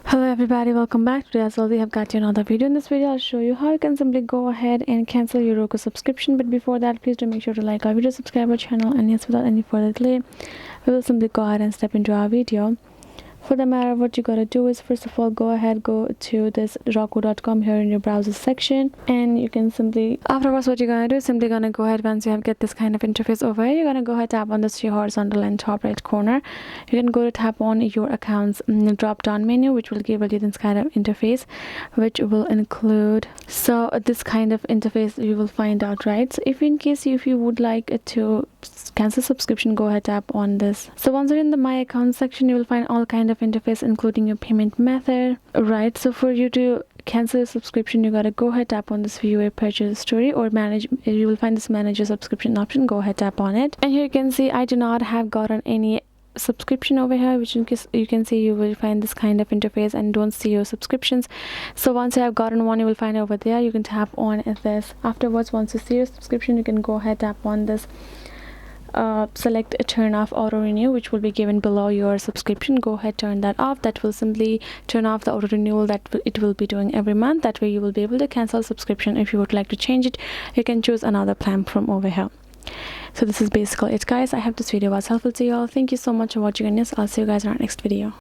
Hello everybody, welcome back. Today as well we have got you another video. In this video I'll show you how you can simply go ahead and cancel your Roku subscription. But before that, please do make sure to like our video, subscribe our channel, and yes, without any further delay we will simply go ahead and step into our video. For the matter, what you gotta do is, first of all, go to this Roku.com here in your browser section, and you can simply, afterwards what you're gonna do is simply gonna go ahead, once you have get this kind of interface over here, you're gonna go ahead, tap on this horizontal and top right corner. You can go to tap on your accounts drop down menu, which will give you this kind of interface, which will include this kind of interface you will find out, right? So if you would like to cancel subscription, go ahead, tap on this. So once you're in the my account section, you will find all kind of interface, including your payment method, right? So for you to cancel a subscription, you gotta go ahead, tap on this view a purchase story, or manage. You will find this manage your subscription option. Go ahead, tap on it, and here you can see I do not have gotten any subscription over here, which in case you can see, you will find this kind of interface and don't see your subscriptions. So once you have gotten one, you will find over there, you can tap on this. Afterwards, once you see your subscription, you can go ahead, tap on this select turn off auto renew, which will be given below your subscription. Go ahead, turn that off. That will simply turn off the auto renewal that it will be doing every month. That way you will be able to cancel subscription. If you would like to change it, you can choose another plan from over here. So this is basically it, guys. I hope this video was helpful to you all. Thank you so much for watching, and yes, I'll see you guys in our next video.